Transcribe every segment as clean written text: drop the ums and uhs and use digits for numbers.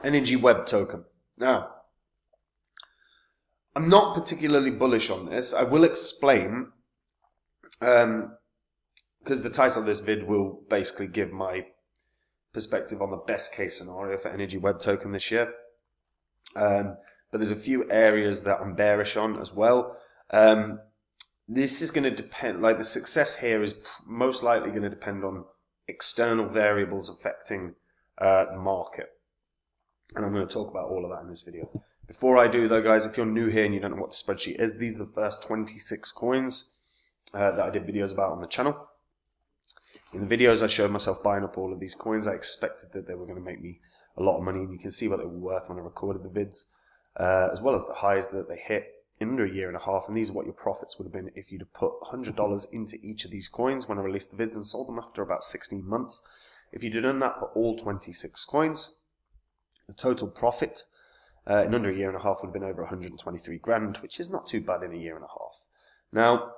Energy Web Token. Now, I'm not particularly bullish on this. I will explain, because the title of this vid will basically give my perspective on the best case scenario for Energy Web Token this year. But there's a few areas that I'm bearish on as well. This is going to depend, like the success here is most likely going to depend on external variables affecting the market. And I'm going to talk about all of that in this video. Before I do though, guys, if you're new here and you don't know what the spreadsheet is, these are the first 26 coins that I did videos about on the channel. In the videos I showed myself buying up all of these coins. I expected that they were going to make me a lot of money, and you can see what they were worth when I recorded the vids, as well as the highs that they hit in under a year and a half. And these are what your profits would have been if you'd have put $100 into each of these coins when I released the vids and sold them after about 16 months. If you'd have done that for all 26 coins, the total profit in under a year and a half would have been over 123 grand, which is not too bad in a year and a half. Now,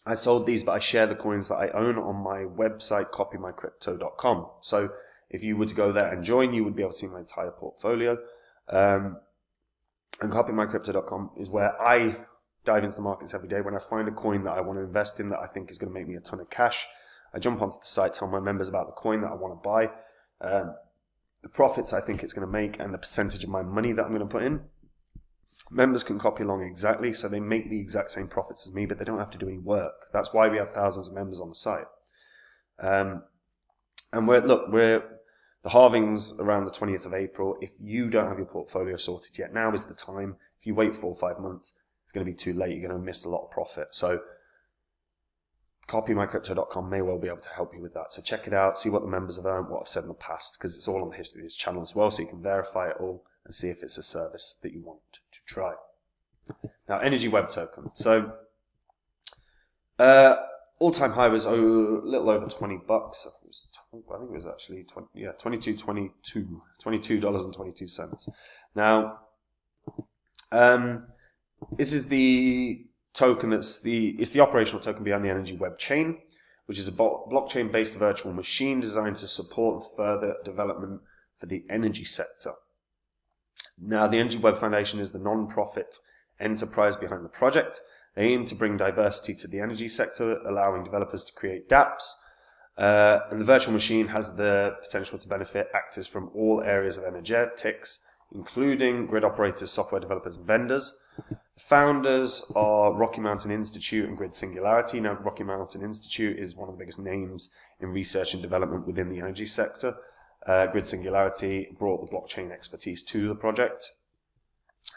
I sold these, but I share the coins that I own on my website, copymycrypto.com. So if you were to go there and join, you would be able to see my entire portfolio. And copymycrypto.com is where I dive into the markets every day. When I find a coin that I want to invest in that I think is going to make me a ton of cash, I jump onto the site, tell my members about the coin that I want to buy, the profits I think it's going to make, and the percentage of my money that I'm going to put in. Members can copy along exactly, so they make the exact same profits as me, but they don't have to do any work. That's why we have thousands of members on the site. And the halving's around the 20th of April. If you don't have your portfolio sorted yet, now is the time. If you wait 4 or 5 months, it's going to be too late. You're going to miss a lot of profit. So copymycrypto.com may well be able to help you with that. So check it out, see what the members have earned, what I've said in the past, because it's all on the history of this channel as well, so you can verify it all and see if it's a service that you want to try. Now, Energy Web Token. So, all-time high was a little over $20. I think it was actually $22.22. Now, this is the token it's the operational token behind the Energy Web Chain, which is a blockchain-based virtual machine designed to support further development for the energy sector. Now, the Energy Web Foundation is the non-profit enterprise behind the project. They aim to bring diversity to the energy sector, allowing developers to create dApps. And the virtual machine has the potential to benefit actors from all areas of energetics, including grid operators, software developers, and vendors. The founders are Rocky Mountain Institute and Grid Singularity. Now, Rocky Mountain Institute is one of the biggest names in research and development within the energy sector. Grid Singularity brought the blockchain expertise to the project.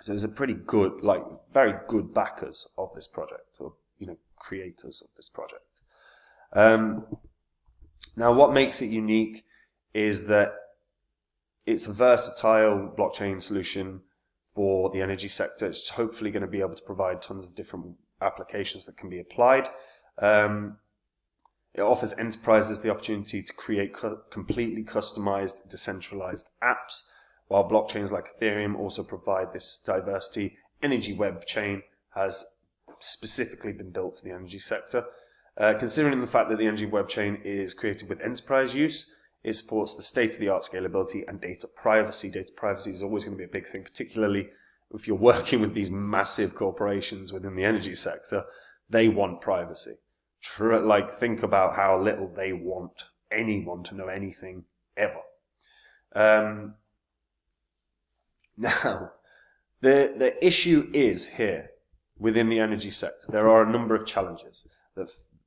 So there's a pretty good, very good backers of this project, or creators of this project. Now, what makes it unique is that it's a versatile blockchain solution for the energy sector. It's hopefully going to be able to provide tons of different applications that can be applied. It offers enterprises the opportunity to create completely customized, decentralized apps, while blockchains like Ethereum also provide this diversity. Energy Web Chain has specifically been built for the energy sector. Considering the fact that the Energy Web Chain is created with enterprise use, it supports the state-of-the-art scalability and data privacy. Data privacy is always going to be a big thing, particularly if you're working with these massive corporations within the energy sector. They want privacy. Think about how little they want anyone to know anything ever. Now, the issue is here within the energy sector. There are a number of challenges,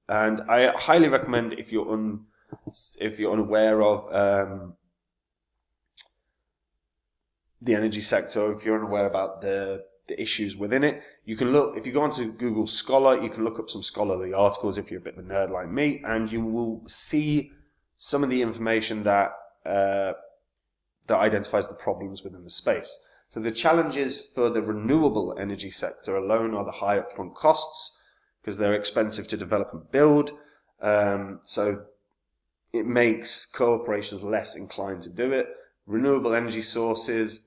and I highly recommend if you're unaware of the energy sector, if you're unaware about the issues within it, you can look. If you go onto Google Scholar, you can look up some scholarly articles if you're a bit of a nerd like me, and you will see some of the information that identifies the problems within the space. So the challenges for the renewable energy sector alone are the high upfront costs, because they're expensive to develop and build. So it makes corporations less inclined to do it. Renewable energy sources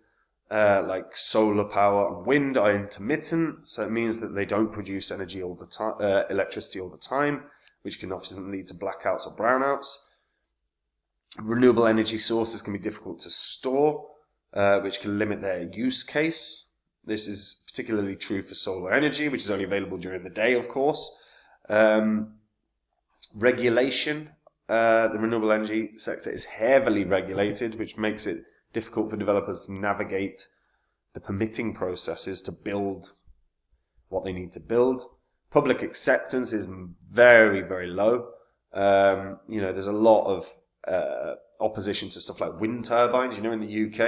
like solar power and wind are intermittent, so it means that they don't produce energy all the time, electricity all the time, which can often lead to blackouts or brownouts. Renewable energy sources can be difficult to store, which can limit their use case. This is particularly true for solar energy, which is only available during the day, of course. Regulation. The renewable energy sector is heavily regulated, which makes it difficult for developers to navigate the permitting processes to build what they need to build. Public acceptance is very, very low. There's a lot of opposition to stuff like wind turbines. In the UK,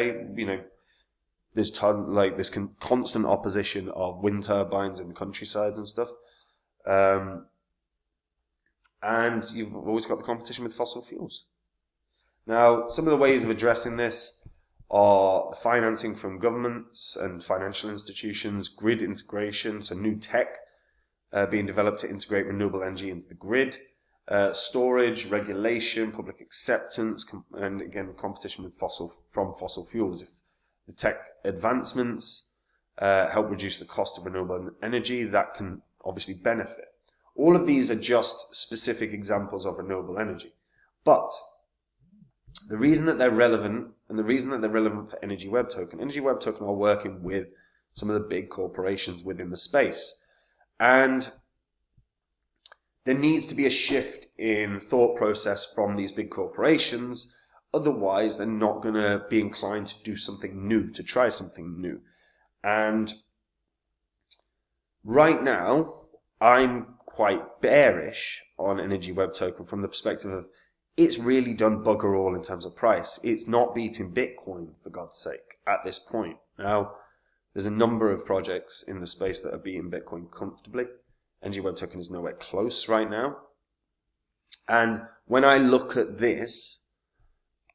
there's constant opposition of wind turbines in the countryside and stuff. And you've always got the competition with fossil fuels. Now, some of the ways of addressing this are financing from governments and financial institutions, grid integration, so new tech being developed to integrate renewable energy into the grid, storage, regulation, public acceptance, and again, competition with fossil fuels. If the tech advancements help reduce the cost of renewable energy, that can obviously benefit. All of these are just specific examples of renewable energy. But the reason that they're relevant, and the reason that they're relevant for Energy Web Token are working with some of the big corporations within the space. And there needs to be a shift in thought process from these big corporations. Otherwise, they're not going to be inclined to do something new, to try something new. And right now, I'm quite bearish on Energy Web Token from the perspective of it's really done bugger all in terms of price. It's not beating Bitcoin, for God's sake, at this point. Now, there's a number of projects in the space that are beating Bitcoin comfortably. Energy Web Token is nowhere close right now. And when I look at this,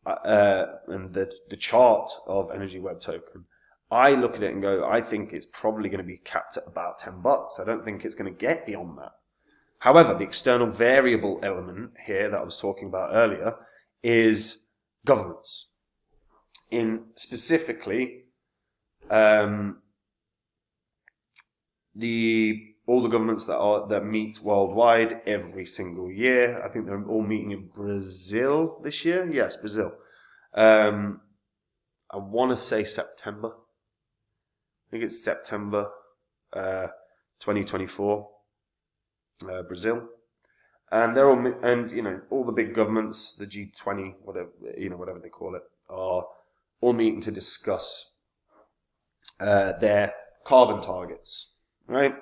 and the chart of Energy Web Token, I look at it and go, I think it's probably going to be capped at about $10. I don't think it's going to get beyond that. However, the external variable element here that I was talking about earlier is governments. In specifically, all the governments that meet worldwide every single year. I think they're all meeting in Brazil this year. Yes, Brazil. I want to say September. I think it's September 2024. Brazil, and they're all, and all the big governments, the G20, whatever they call it, are all meeting to discuss their carbon targets, right?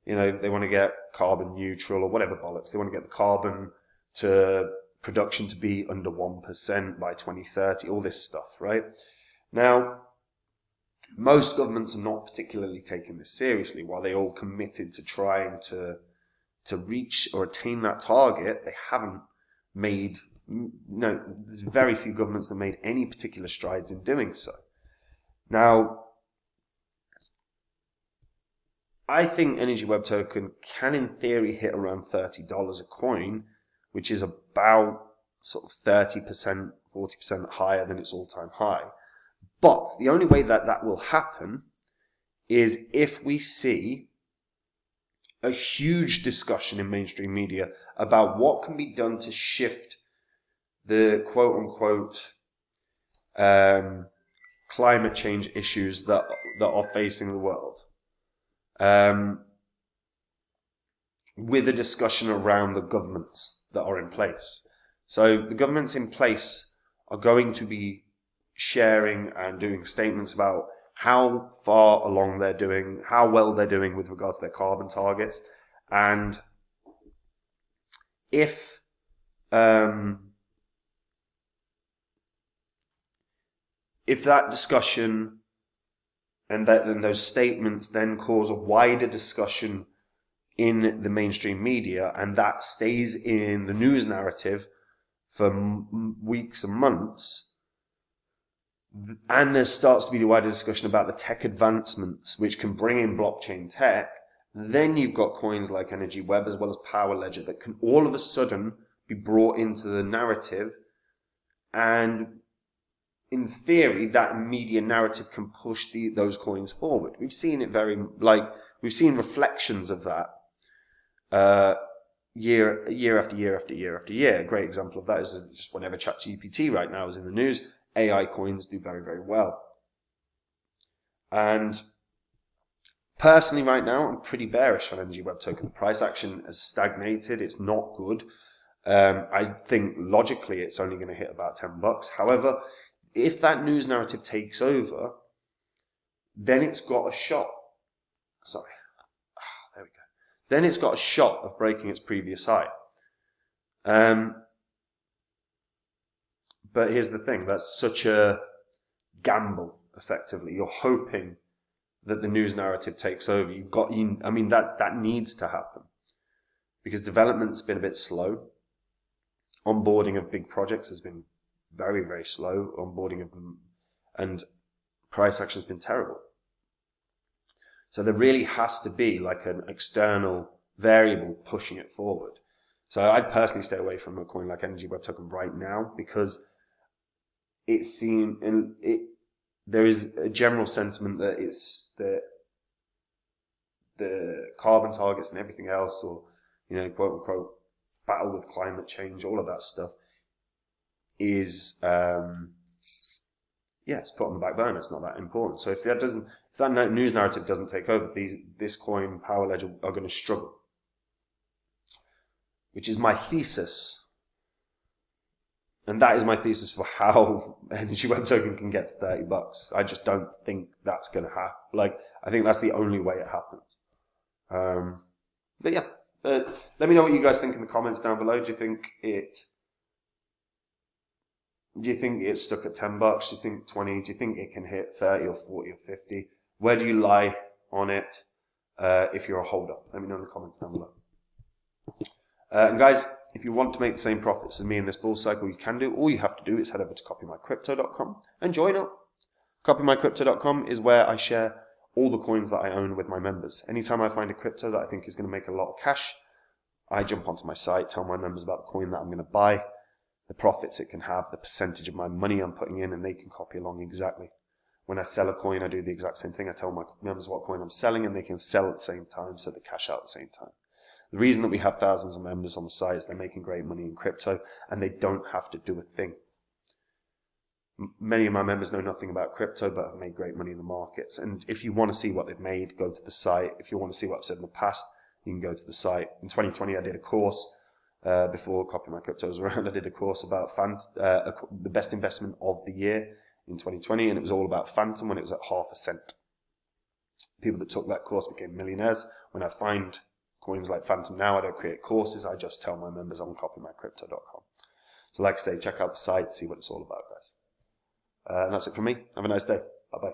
They want to get carbon neutral or whatever bollocks. They want to get the carbon to production to be under 1% by 2030. All this stuff, right? Now, most governments are not particularly taking this seriously. While they all committed to trying to reach or attain that target, they haven't made, there's very few governments that made any particular strides in doing so. Now, I think Energy Web Token can in theory hit around $30 a coin, which is about sort of 30%, 40% higher than its all-time high. But the only way that that will happen is if we see a huge discussion in mainstream media about what can be done to shift the quote-unquote climate change issues that are facing the world, with a discussion around the governments that are in place. So the governments in place are going to be sharing and doing statements about how far along they're doing, how well they're doing with regards to their carbon targets, and if that discussion and those statements then cause a wider discussion in the mainstream media, and that stays in the news narrative for weeks and months, and there starts to be a wider discussion about the tech advancements which can bring in blockchain tech, then you've got coins like Energy Web as well as Power Ledger that can all of a sudden be brought into the narrative, and in theory that media narrative can push those coins forward. We've seen it we've seen reflections of that year after year after year after year. A great example of that is just whenever ChatGPT right now is in the news, AI coins do very, very well. And personally, right now, I'm pretty bearish on Energy Web Token. The price action has stagnated. It's not good. I think logically it's only going to hit about $10. However, if that news narrative takes over, then it's got a shot. Sorry. There we go. Then it's got a shot of breaking its previous high. But here's the thing. That's such a gamble, effectively. You're hoping that the news narrative takes over. That needs to happen. Because development's been a bit slow. Onboarding of big projects has been very, very slow. Onboarding of them, and price action has been terrible. So there really has to be like an external variable pushing it forward. So I'd personally stay away from a coin like Energy Web Token right now, because there is a general sentiment that it's the carbon targets and everything else, or quote unquote battle with climate change, all of that stuff is it's put on the back burner. It's not that important. So if that news narrative doesn't take over, this coin, Power Ledger, are going to struggle, which is my thesis. And that is my thesis for how Energy Web Token can get to $30. I just don't think that's going to happen. I think that's the only way it happens. But yeah, let me know what you guys think in the comments down below. Do you think it's stuck at $10? Do you think 20? Do you think it can hit 30 or 40 or 50? Where do you lie on it if you're a holder? Let me know in the comments down below. And guys, if you want to make the same profits as me in this bull cycle, you can do. All you have to do is head over to copymycrypto.com and join up. Copymycrypto.com is where I share all the coins that I own with my members. Anytime I find a crypto that I think is going to make a lot of cash, I jump onto my site, tell my members about the coin that I'm going to buy, the profits it can have, the percentage of my money I'm putting in, and they can copy along exactly. When I sell a coin, I do the exact same thing. I tell my members what coin I'm selling, and they can sell at the same time, so they cash out at the same time. The reason that we have thousands of members on the site is they're making great money in crypto, and they don't have to do a thing. Many of my members know nothing about crypto, but have made great money in the markets. And if you want to see what they've made, go to the site. If you want to see what I've said in the past, you can go to the site. In 2020, I did a course, before Copy My Crypto was around, I did a course about the best investment of the year in 2020, and it was all about Phantom when it was at ½ cent. People that took that course became millionaires. When I find coins like Phantom now, I don't create courses, I just tell my members on copymycrypto.com. So like I say, check out the site, see what it's all about, guys. And that's it from me. Have a nice day. Bye-bye.